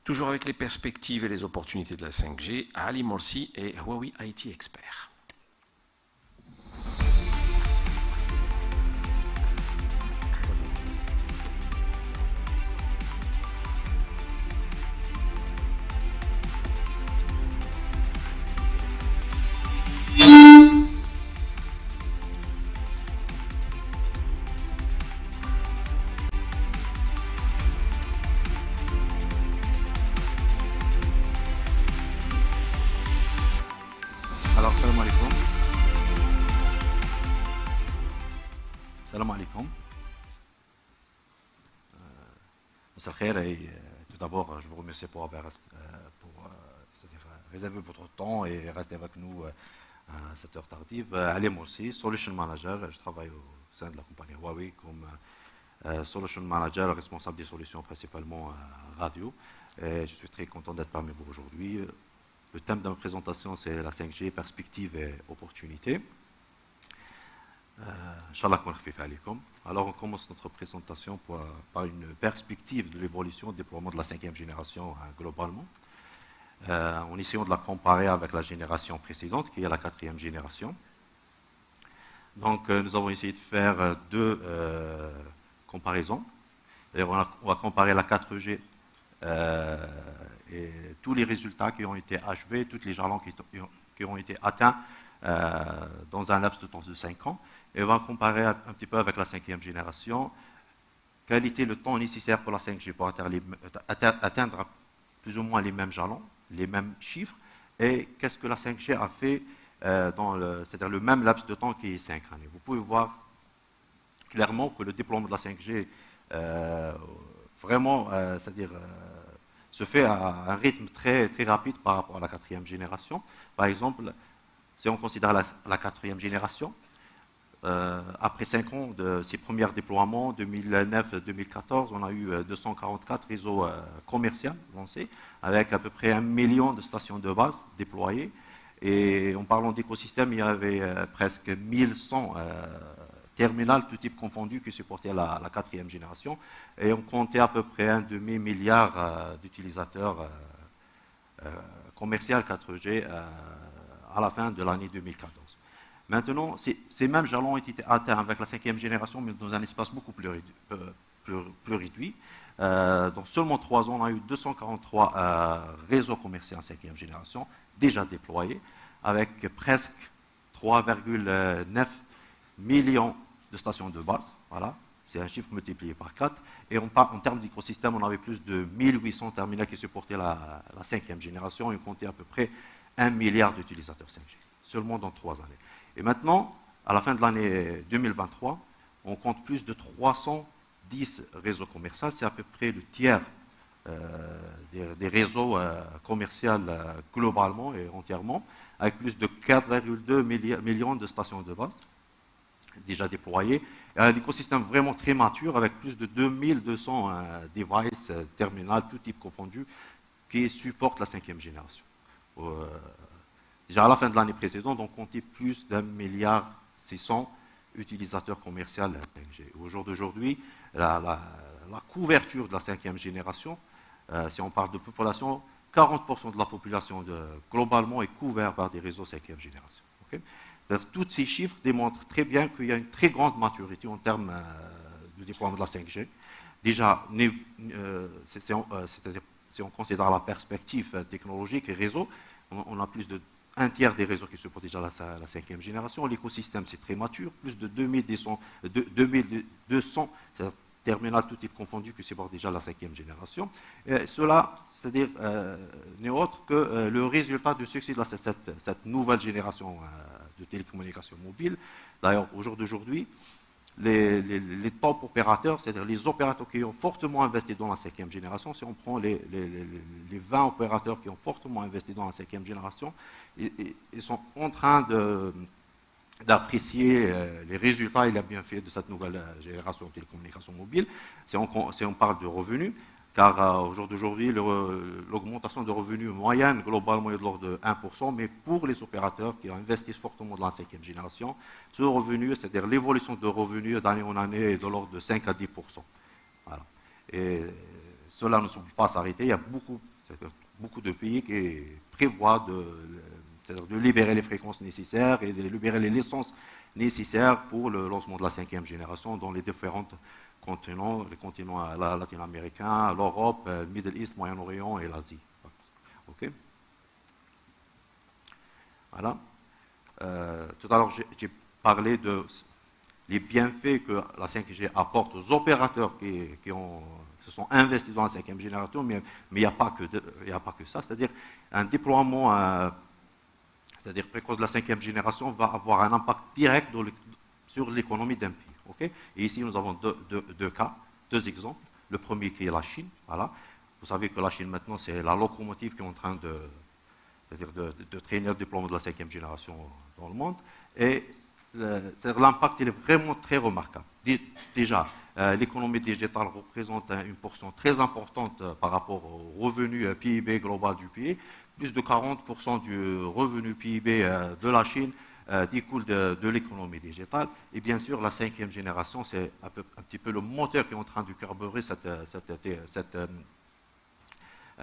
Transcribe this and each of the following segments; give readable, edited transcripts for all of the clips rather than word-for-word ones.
Toujours avec les perspectives et les opportunités de la 5G, Ali Morsi est Huawei IT Expert. Alors, salam alaikum. Salam alaikum. Monsieur Khair, et tout d'abord, je vous remercie pour avoir réservé votre temps et rester avec nous à cette heure tardive. Ali Morsi, Solution Manager, je travaille au sein de la compagnie Huawei comme Solution Manager, responsable des solutions principalement radio. Et je suis très content d'être parmi vous aujourd'hui. Le thème de ma présentation, c'est la 5G, perspective et opportunité. Inch'Allah, alors on commence notre présentation par une perspective de l'évolution du déploiement de la 5e génération globalement, en essayant de la comparer avec la génération précédente, qui est la 4e génération. Donc nous avons essayé de faire deux comparaisons. On va comparer la 4G et tous les résultats qui ont été achevés, tous les jalons qui ont été atteints dans un laps de temps de 5 ans. Et on va comparer un petit peu avec la 5e génération. Quel était le temps nécessaire pour la 5G pour atteindre plus ou moins les mêmes jalons, les mêmes chiffres, et qu'est-ce que la 5G a fait c'est-à-dire le même laps de temps qui est 5 années. Vous pouvez voir clairement que le déploiement de la 5G vraiment, se fait à un rythme très, très rapide par rapport à la 4e génération. Par exemple, si on considère la 4e génération, après 5 ans de ses premiers déploiements, 2009-2014, on a eu 244 réseaux commerciaux lancés, avec à peu près 1 million de stations de base déployées. Et en parlant d'écosystème, il y avait presque 1100 terminal, tout type confondu, qui supportait la 4e génération. Et on comptait à peu près un demi-milliard d'utilisateurs commerciaux 4G à la fin de l'année 2014. Maintenant, ces mêmes jalons ont été atteints avec la 5e génération, mais dans un espace beaucoup plus réduit. Dans seulement 3 ans, on a eu 243 réseaux commerciaux en 5e génération déjà déployés, avec presque 3,9 millions de stations de base. Voilà, c'est un chiffre multiplié par 4. Et en termes d'écosystème, on avait plus de 1800 terminaux qui supportaient la 5e génération et on comptait à peu près 1 milliard d'utilisateurs 5G, seulement dans 3 années. Et maintenant, à la fin de l'année 2023, on compte plus de 310 réseaux commerciaux. C'est à peu près le tiers des réseaux commerciaux globalement et entièrement, avec plus de 4,2 millions de stations de base déjà déployées. Et un écosystème vraiment très mature, avec plus de 2200 devices, terminals, tout type confondu, qui supportent la 5e génération. Déjà à la fin de l'année précédente, on comptait plus d'1,6 milliard utilisateurs commerciaux 5G. Au jour d'aujourd'hui, la couverture de la 5e génération, si on parle de population, 40% de la population globalement est couverte par des réseaux 5e génération. Okay? Tous ces chiffres démontrent très bien qu'il y a une très grande maturité en termes de déploiement de la 5G. Déjà, c'est-à-dire si on considère la perspective technologique et réseau, on a plus d'un tiers des réseaux qui supportent déjà la 5e génération. L'écosystème, c'est très mature, plus de 2200 terminaux, tout type confondu, qui supportent déjà la 5e génération. Et cela, c'est-à-dire, n'est autre que le résultat du succès de cette nouvelle génération de télécommunications mobiles. D'ailleurs, au jour d'aujourd'hui, les top opérateurs, c'est-à-dire les opérateurs qui ont fortement investi dans la 5e génération, si on prend les 20 opérateurs qui ont fortement investi dans la 5e génération, ils sont en train d'apprécier les résultats et les bienfaits de cette nouvelle génération de télécommunications mobiles. Si on parle de revenus, car au jour d'aujourd'hui, l'augmentation de revenus moyenne globalement est de l'ordre de 1%, mais pour les opérateurs qui investissent fortement dans la 5e génération, ce revenu, c'est-à-dire l'évolution de revenus d'année en année, est de l'ordre de 5 à 10%. Voilà. Et cela ne semble pas s'arrêter. Il y a beaucoup beaucoup de pays qui prévoient de libérer les fréquences nécessaires et de libérer les licences nécessaires pour le lancement de la 5e génération dans les différents continents, les continents latino-américains, l'Europe, le Middle East, Moyen-Orient et l'Asie. OK. Voilà. Tout à l'heure, j'ai parlé de les bienfaits que la 5G apporte aux opérateurs qui se sont investis dans la 5e génération, mais il n'y a pas que ça. C'est-à-dire un déploiement c'est-à-dire précoce de la 5e génération va avoir un impact direct sur l'économie d'un pays. Okay, et ici, nous avons deux cas, deux exemples. Le premier qui est la Chine. Voilà. Vous savez que la Chine, maintenant, c'est la locomotive qui est en train de traîner le déploiement de la 5e génération dans le monde. Et l'impact il est vraiment très remarquable. Déjà, l'économie digitale représente une portion très importante par rapport au revenu PIB global du pays. Plus de 40% du revenu PIB de la Chine découle de l'économie digitale. Et bien sûr, la 5e génération, c'est un petit peu le moteur qui est en train de carburer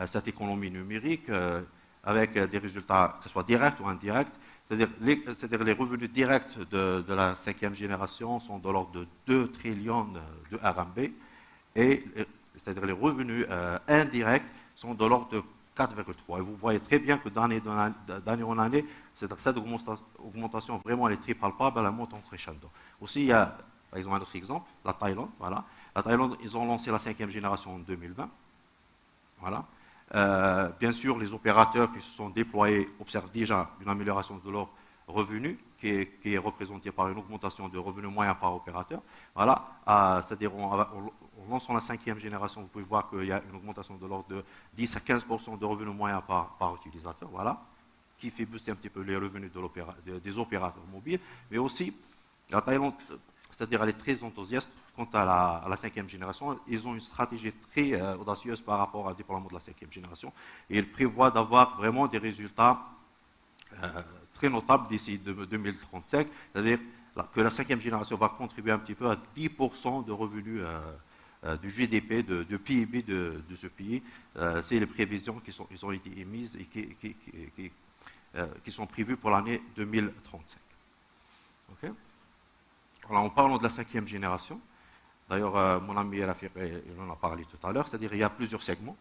cette économie numérique avec des résultats, que ce soit directs ou indirects. C'est-à-dire les revenus directs de la 5e génération sont de l'ordre de 2 trillions de RMB, et c'est-à-dire les revenus indirects sont de l'ordre de 4,3. Et vous voyez très bien que d'année en année, cette augmentation vraiment elle est très palpable, elle monte en crescendo. Aussi, il y a par exemple un autre exemple, la Thaïlande. Voilà. La Thaïlande, ils ont lancé la 5e génération en 2020. Voilà. Bien sûr, les opérateurs qui se sont déployés observent déjà une amélioration de leurs revenus, qui est représentée par une augmentation de revenus moyens par opérateur. Voilà. C'est-à-dire, en lançant la 5e génération, vous pouvez voir qu'il y a une augmentation de l'ordre de 10 à 15% de revenus moyens par utilisateur. Voilà. Qui fait booster un petit peu les revenus des opérateurs mobiles. Mais aussi, la Thaïlande, c'est-à-dire, elle est très enthousiaste quant à la 5e génération. Ils ont une stratégie très audacieuse par rapport au déploiement de la 5e génération. Et ils prévoient d'avoir vraiment des résultats très notables d'ici 2035. C'est-à-dire que la 5e génération va contribuer un petit peu à 10% de revenus du GDP, de PIB de ce pays. C'est les prévisions qui ont été émises et qui sont prévues pour l'année 2035. Okay. Alors, en parlant de la 5e génération, d'ailleurs, mon ami Rafir, il en a parlé tout à l'heure, c'est-à-dire il y a plusieurs segments.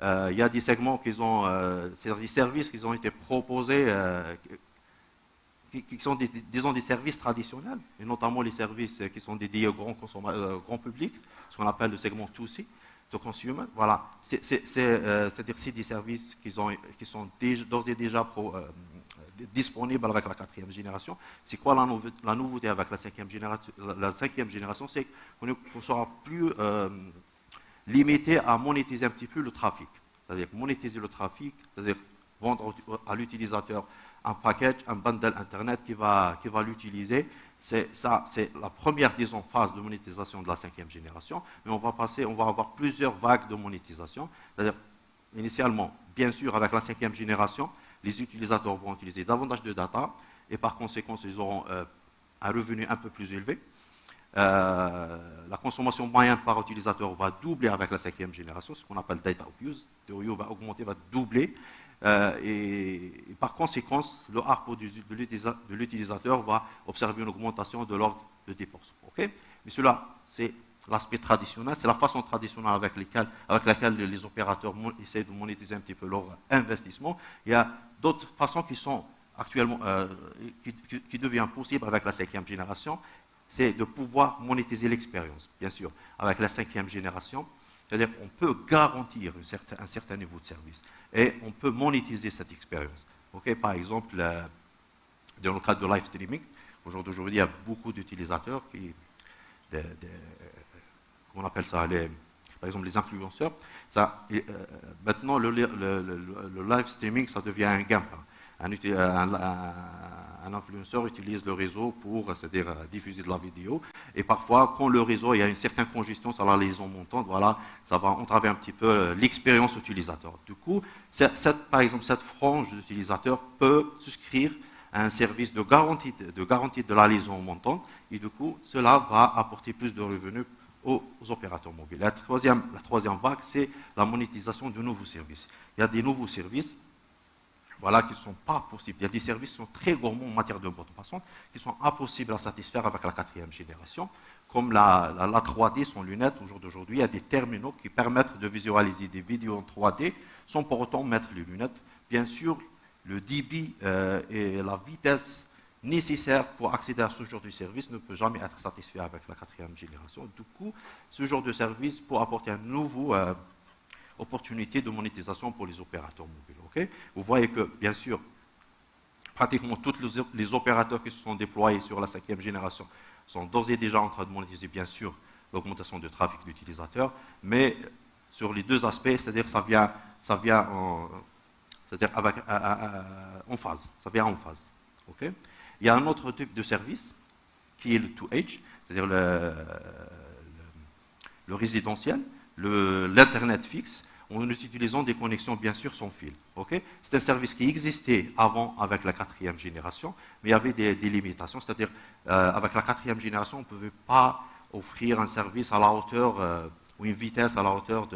Il y a des segments c'est-à-dire des services qui ont été proposés, qui sont des services traditionnels, et notamment les services qui sont dédiés au grand public, ce qu'on appelle le segment 2C, to consumer. Voilà. C'est-à-dire c'est des services qui sont d'ores et déjà disponibles avec la 4e génération. C'est quoi la nouveauté avec la 5e génération? La 5e génération, c'est qu'on ne sera plus limité à monétiser un petit peu le trafic. C'est-à-dire monétiser le trafic, c'est-à-dire vendre à l'utilisateur un package, un bundle Internet qui va l'utiliser. C'est la première, disons, phase de monétisation de la 5e génération, mais on va avoir plusieurs vagues de monétisation. C'est-à-dire, initialement, bien sûr, avec la 5e génération, les utilisateurs vont utiliser davantage de data, et par conséquent, ils auront un revenu un peu plus élevé. La consommation moyenne par utilisateur va doubler avec la 5e génération, ce qu'on appelle data of use. TOU va augmenter, va doubler. Et par conséquent, le ARPU de l'utilisateur va observer une augmentation de l'ordre de 10%. Okay. Mais cela, c'est l'aspect traditionnel, c'est la façon traditionnelle avec laquelle les opérateurs essaient de monétiser un petit peu leur investissement. Il y a d'autres façons qui sont actuellement, qui deviennent possibles avec la 5e génération, c'est de pouvoir monétiser l'expérience, bien sûr, avec la 5e génération. C'est-à-dire qu'on peut garantir un certain niveau de service et on peut monétiser cette expérience. Okay. Par exemple, dans le cadre de live streaming, aujourd'hui, il y a beaucoup d'utilisateurs on appelle ça, par exemple, les influenceurs. Maintenant, le live streaming, ça devient un gain-pain. Un influenceur utilise le réseau pour, c'est-à-dire diffuser de la vidéo. Et parfois, quand le réseau il y a une certaine congestion sur la liaison montante, voilà, ça va entraver un petit peu l'expérience utilisateur. Du coup, par exemple, cette frange d'utilisateurs peut souscrire à un service de garantie de la liaison montante. Et du coup, cela va apporter plus de revenus aux opérateurs mobiles. La troisième vague, c'est la monétisation de nouveaux services. Il y a des nouveaux services voilà, qui ne sont pas possibles. Il y a des services qui sont très gourmands en matière de bande passante, qui sont impossibles à satisfaire avec la 4e génération, comme la 3D sans lunettes. Au jour d'aujourd'hui, il y a des terminaux qui permettent de visualiser des vidéos en 3D sans pour autant mettre les lunettes. Bien sûr, le débit et la vitesse nécessaire pour accéder à ce genre de service ne peut jamais être satisfait avec la 4e génération. Du coup, ce genre de service peut apporter une nouvelle opportunité de monétisation pour les opérateurs mobiles. Okay? Vous voyez que, bien sûr, pratiquement tous les opérateurs qui se sont déployés sur la 5e génération sont d'ores et déjà en train de monétiser, bien sûr, l'augmentation du trafic d'utilisateurs, mais sur les deux aspects, c'est-à-dire ça vient en phase. Ça vient en phase. Okay? Il y a un autre type de service qui est le 2H, c'est-à-dire le résidentiel, l'Internet fixe, en utilisant des connexions bien sûr sans fil. Okay? C'est un service qui existait avant avec la 4e génération, mais il y avait des limitations, c'est-à-dire avec la 4e génération, on ne pouvait pas offrir un service à la hauteur ou une vitesse à la hauteur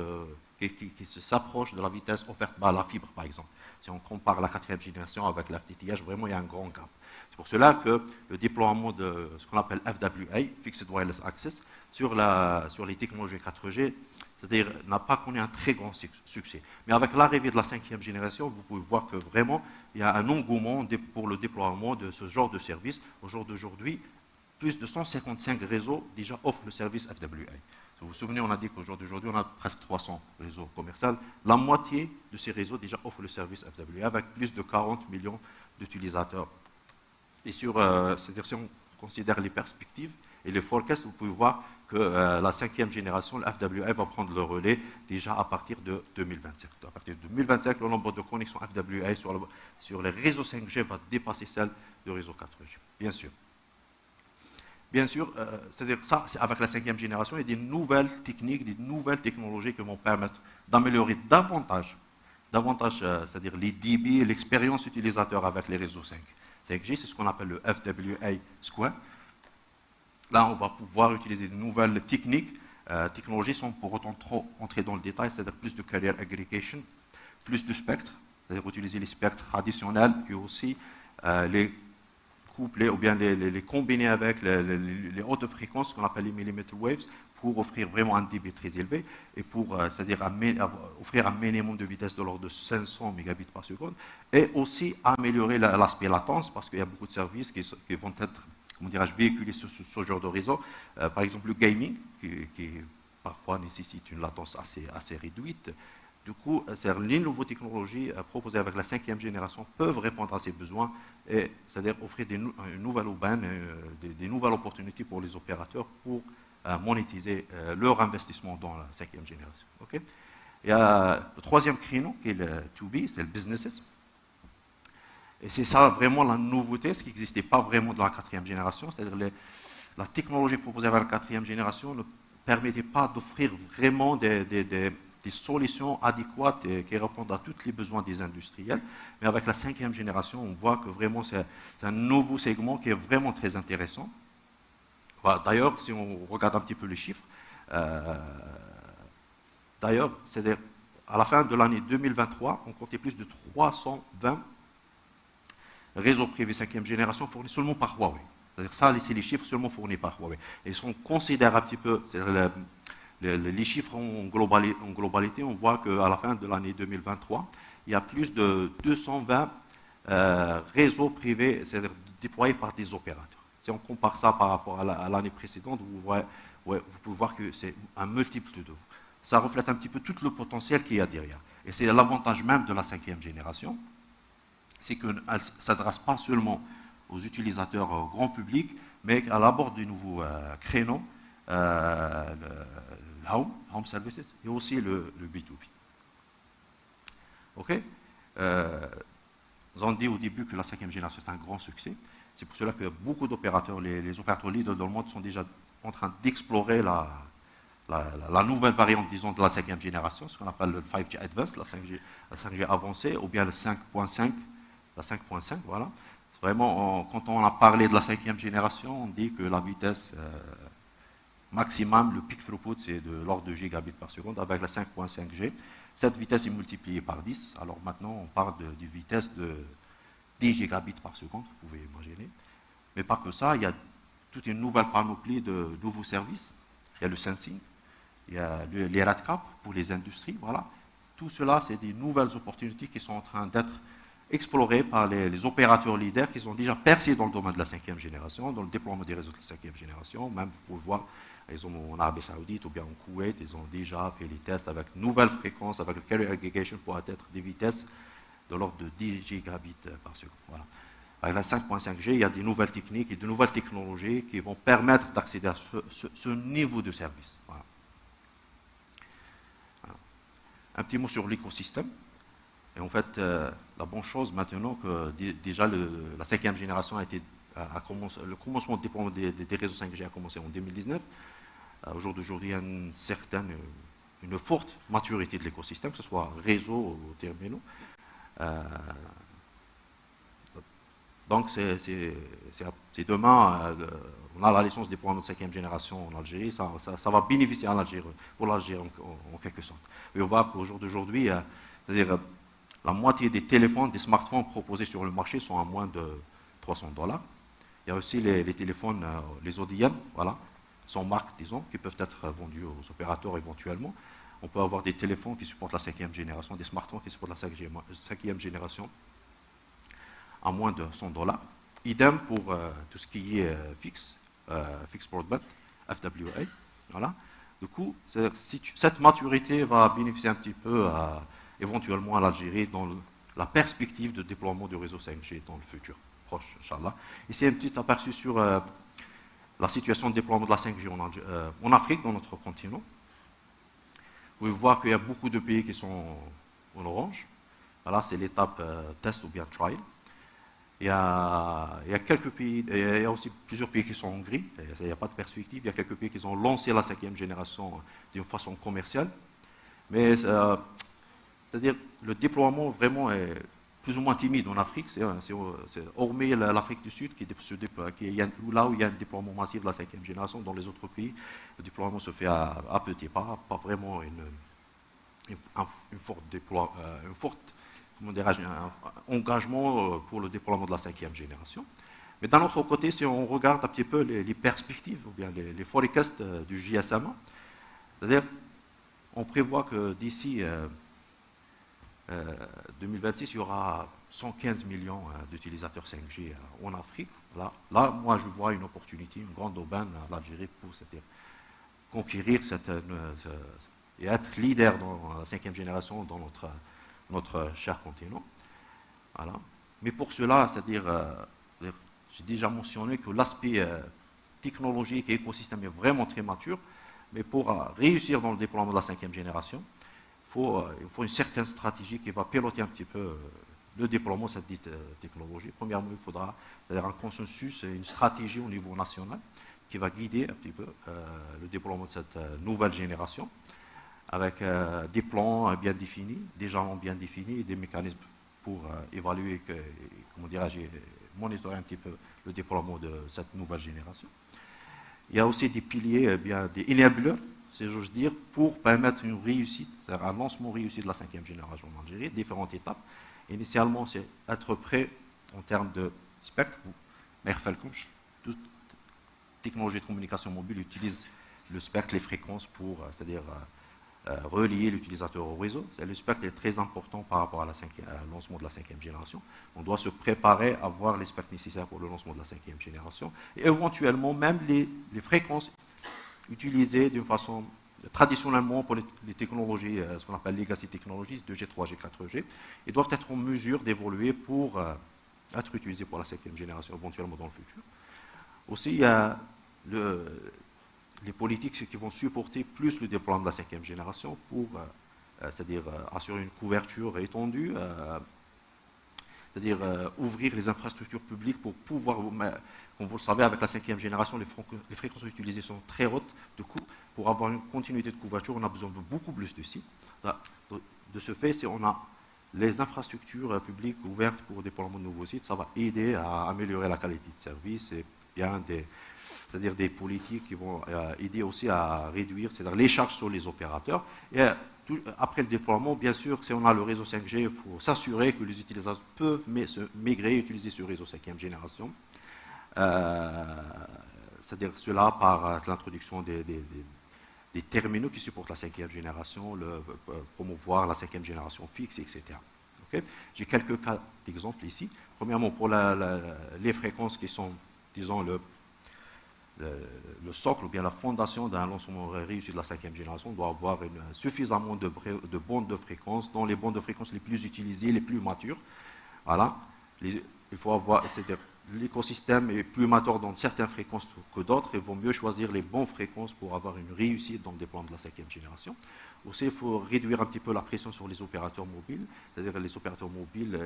qui s'approche de la vitesse offerte par la fibre, par exemple. Si on compare la 4e génération avec la FTTH, vraiment il y a un grand gap. C'est pour cela que le déploiement de ce qu'on appelle FWA, Fixed Wireless Access, sur les technologies 4G, c'est-à-dire n'a pas connu un très grand succès. Mais avec l'arrivée de la 5e génération, vous pouvez voir que vraiment, il y a un engouement pour le déploiement de ce genre de service. Au jour d'aujourd'hui, plus de 155 réseaux déjà offrent le service FWA. Vous vous souvenez, on a dit qu'au jour d'aujourd'hui, on a presque 300 réseaux commerciaux. La moitié de ces réseaux déjà offrent le service FWA avec plus de 40 millions d'utilisateurs. Et sur, c'est-à-dire si on considère les perspectives et les forecasts, vous pouvez voir que la 5e génération, le FWA, va prendre le relais déjà à partir de 2025. À partir de 2025, le nombre de connexions FWA sur les réseaux 5G va dépasser celle du réseau 4G, bien sûr. Bien sûr, c'est-à-dire ça, c'est avec la 5e génération, il y a des nouvelles techniques, des nouvelles technologies qui vont permettre d'améliorer davantage, c'est-à-dire les débits et l'expérience utilisateur avec les réseaux 5G, c'est ce qu'on appelle le FWA Square. Là, on va pouvoir utiliser de nouvelles technologies sans pour autant trop entrer dans le détail, c'est-à-dire plus de carrier aggregation, plus de spectres, c'est-à-dire utiliser les spectres traditionnels et aussi les coupler ou bien les combiner avec les hautes fréquences qu'on appelle les millimeter waves pour offrir vraiment un débit très élevé et pour c'est-à-dire offrir un minimum de vitesse de l'ordre de 500 mégabits par seconde et aussi améliorer l'aspect latence parce qu'il y a beaucoup de services qui vont être véhiculés sur ce genre de réseau. Par exemple, le gaming qui parfois nécessite une latence assez réduite. Du coup, les nouvelles technologies proposées avec la 5e génération peuvent répondre à ces besoins, c'est-à-dire offrir une nouvelle aubaine, des nouvelles opportunités pour les opérateurs pour monétiser leur investissement dans la 5e génération. Okay? Il y a le troisième créneau qui est le 2B, c'est le businesses. Et c'est ça vraiment la nouveauté, ce qui n'existait pas vraiment dans la 4e génération, c'est-à-dire la technologie proposée avec la 4e génération ne permettait pas d'offrir vraiment des solutions adéquates et qui répondent à tous les besoins des industriels. Mais avec la 5e génération, on voit que vraiment c'est un nouveau segment qui est vraiment très intéressant. Voilà, d'ailleurs, si on regarde un petit peu les chiffres, d'ailleurs, c'est-à-dire à la fin de l'année 2023, on comptait plus de 320 réseaux privés 5e génération fournis seulement par Huawei. C'est-à-dire ça, c'est les chiffres seulement fournis par Huawei. Et si on considère un petit peu les chiffres en globalité, on voit qu'à la fin de l'année 2023, il y a plus de 220 réseaux privés, c'est-à-dire déployés par des opérateurs. Si on compare ça par rapport à l'année précédente, vous pouvez voir que c'est un multiple de deux. Ça reflète un petit peu tout le potentiel qu'il y a derrière. Et c'est l'avantage même de la 5e génération, c'est qu'elle ne s'adresse pas seulement aux utilisateurs grand public, mais qu'elle aborde de nouveaux créneaux, home services, et aussi le B2B. OK? Nous avons dit au début que la 5e génération est un grand succès. C'est pour cela que beaucoup d'opérateurs, les opérateurs leaders dans le monde sont déjà en train d'explorer la nouvelle variante, disons, de la 5e génération, ce qu'on appelle le 5G Advanced, la 5G avancée, ou bien le 5.5, la 5.5, voilà. Vraiment, quand on a parlé de la 5e génération, on dit que la vitesse maximum, le pic throughput, c'est de l'ordre de gigabits par seconde. Avec la 5.5G, cette vitesse est multipliée par 10. Alors maintenant, on parle de vitesse de 10 gigabits par seconde, vous pouvez imaginer. Mais pas que ça, il y a toute une nouvelle panoplie de nouveaux services. Il y a le sensing, il y a les RedCap pour les industries, voilà. Tout cela, c'est des nouvelles opportunités qui sont en train d'être explorées par les opérateurs leaders qui sont déjà percés dans le domaine de la 5e génération, dans le déploiement des réseaux de la 5e génération. Même, vous pouvez le voir, ils ont en Arabie Saoudite ou bien en Koweït, ils ont déjà fait les tests avec nouvelles fréquences, avec le carrier aggregation pour atteindre des vitesses de l'ordre de 10 gigabits par seconde. Voilà. Avec la 5.5G, il y a des nouvelles techniques et de nouvelles technologies qui vont permettre d'accéder à ce niveau de service. Voilà. Voilà. Un petit mot sur l'écosystème. Et en fait, la bonne chose maintenant que déjà la 5e génération a commencé, le commencement de déploiement des réseaux 5G a commencé en 2019. Au jour d'aujourd'hui, il y a une forte maturité de l'écosystème, que ce soit réseau ou terminaux. Donc, c'est demain, on a la licence de déploiement de 5e génération en Algérie, ça va bénéficier pour l'Algérie en quelque sorte. Et on voit qu'au jour d'aujourd'hui, c'est-à-dire la moitié des téléphones, des smartphones proposés sur le marché sont à moins de $300. Il y a aussi les téléphones, les ODM, voilà, sans marque, disons, qui peuvent être vendus aux opérateurs éventuellement. On peut avoir des téléphones qui supportent la 5e génération, des smartphones qui supportent la 5e génération à moins de $100. Idem pour tout ce qui est fixe broadband, FWA. Voilà. Du coup, cette maturité va bénéficier un petit peu éventuellement à l'Algérie dans la perspective de déploiement du réseau 5G dans le futur proche, Inch'Allah. Ici, un petit aperçu sur la situation de déploiement de la 5G en Afrique, dans notre continent. Vous pouvez voir qu'il y a beaucoup de pays qui sont en orange. Voilà, c'est l'étape test ou bien trial. Il y a quelques pays, il y a aussi plusieurs pays qui sont en gris, il n'y a pas de perspective. Il y a quelques pays qui ont lancé la 5e génération d'une façon commerciale. Mais c'est-à-dire le déploiement vraiment est plus ou moins timide en Afrique. C'est hormis l'Afrique du Sud là où il y a un déploiement massif de la 5e génération. Dans les autres pays, le déploiement se fait à petits pas, pas vraiment une forte un engagement pour le déploiement de la 5e génération. Mais d'un autre côté, si on regarde un petit peu les perspectives, ou bien les forecasts du JSMA, c'est-à-dire, on prévoit que d'ici 2026, il y aura 115 millions d'utilisateurs 5G en Afrique. Là, moi, je vois une opportunité, une grande aubaine à l'Algérie pour conquérir et être leader dans la 5e génération dans notre cher continent. Voilà. Mais pour cela, c'est-à-dire, j'ai déjà mentionné que l'aspect technologique et écosystème est vraiment très mature, mais pour réussir dans le déploiement de la 5e génération, il faut une certaine stratégie qui va piloter un petit peu le déploiement de cette dite technologie. Premièrement, il faudra c'est-à-dire un consensus et une stratégie au niveau national qui va guider un petit peu le déploiement de cette nouvelle génération, avec des plans bien définis, des jalons bien définis et des mécanismes pour évaluer, monitorer un petit peu le déploiement de cette nouvelle génération. Il y a aussi des piliers, des enablers, si j'ose dire, pour permettre une réussite, c'est-à-dire un lancement réussi de la 5e génération en Algérie, différentes étapes. Initialement, c'est être prêt en termes de spectre. Toute technologie de communication mobile utilise le spectre, les fréquences pour, c'est-à-dire relier l'utilisateur au réseau. Le spectre est très important par rapport à lancement de la 5e génération. On doit se préparer à avoir les spectres nécessaires pour le lancement de la 5e génération. Et éventuellement, même les fréquences utilisées d'une façon traditionnellement pour les technologies, ce qu'on appelle legacy technologies, 2G, 3G, 4G, ils doivent être en mesure d'évoluer pour être utilisés pour la 5e génération, éventuellement dans le futur. Aussi, il y a les politiques qui vont supporter plus le déploiement de la 5e génération pour c'est-à-dire assurer une couverture étendue, c'est-à-dire ouvrir les infrastructures publiques pour pouvoir, comme vous le savez, avec la 5e génération, les fréquences utilisées sont très hautes. Du coup, pour avoir une continuité de couverture, on a besoin de beaucoup plus de sites. De ce fait, si on a les infrastructures publiques ouvertes pour le déploiement de nouveaux sites, ça va aider à améliorer la qualité de service et bien c'est-à-dire des politiques qui vont aider aussi à réduire, c'est-à-dire les charges sur les opérateurs. Et après le déploiement, bien sûr, si on a le réseau 5G, il faut s'assurer que les utilisateurs peuvent migrer et utiliser ce réseau 5e génération. C'est-à-dire cela par l'introduction des terminaux qui supportent la 5e génération, promouvoir la 5e génération fixe, etc. Okay. J'ai quelques cas d'exemples ici. Premièrement, pour les fréquences qui sont, disons, le socle ou bien la fondation d'un lancement réussi de la 5e génération, on doit avoir suffisamment de bandes de fréquences, dont les bandes de fréquences les plus utilisées, les plus matures. Voilà. Il faut avoir, c'est-à-dire l'écosystème est plus mature dans certaines fréquences que d'autres, et il vaut mieux choisir les bonnes fréquences pour avoir une réussite dans le déploiement de la 5e génération. Aussi, il faut réduire un petit peu la pression sur les opérateurs mobiles, c'est-à-dire les opérateurs mobiles,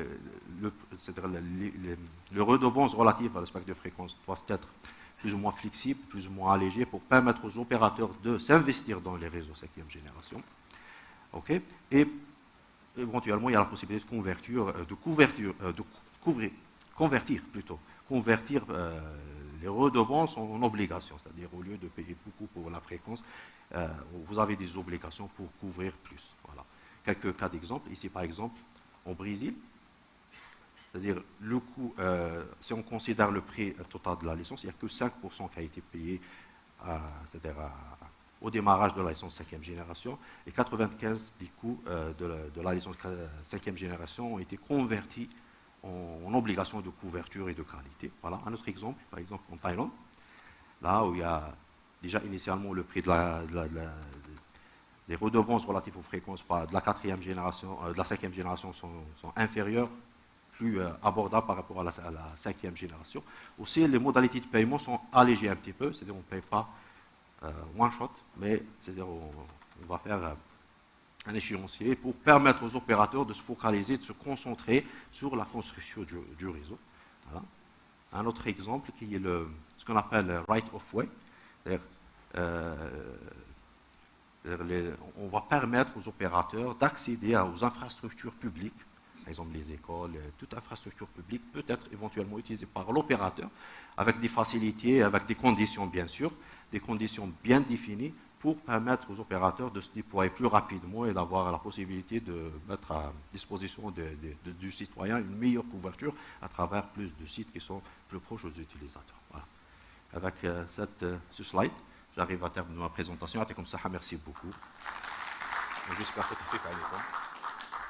les redevances relatives à le spectre de fréquences doivent être plus ou moins flexibles, plus ou moins allégées pour permettre aux opérateurs de s'investir dans les réseaux 5e génération. Okay. Et éventuellement, il y a la possibilité de convertir les redevances en obligations, c'est-à-dire au lieu de payer beaucoup pour la fréquence, vous avez des obligations pour couvrir plus. Voilà. Quelques cas d'exemple. Ici, par exemple, au Brésil, c'est-à-dire le coût, si on considère le prix total de la licence, il n'y a que 5% qui a été payé au démarrage de la licence 5e génération, et 95% des coûts de la licence 5e génération ont été convertis en obligation de couverture et de qualité. Voilà un autre exemple, par exemple en Thaïlande, là où il y a déjà initialement le prix des redevances relatives aux fréquences de la 4e génération, de la 5e génération sont inférieures, plus abordables par rapport à la 5e génération. Aussi, les modalités de paiement sont allégées un petit peu, c'est-à-dire on ne paye pas one shot, mais c'est-à-dire on va faire un échéancier pour permettre aux opérateurs de se focaliser, de se concentrer sur la construction du réseau. Voilà. Un autre exemple qui est ce qu'on appelle le right of way. On va permettre aux opérateurs d'accéder aux infrastructures publiques, par exemple les écoles, toute infrastructure publique peut être éventuellement utilisée par l'opérateur avec des facilités, avec des conditions bien sûr, des conditions bien définies pour permettre aux opérateurs de se déployer plus rapidement et d'avoir la possibilité de mettre à disposition du citoyen une meilleure couverture à travers plus de sites qui sont plus proches aux utilisateurs. Voilà. Avec ce slide, j'arrive à terme de ma présentation. Comme ça, merci beaucoup. J'espère que tu fais quand même.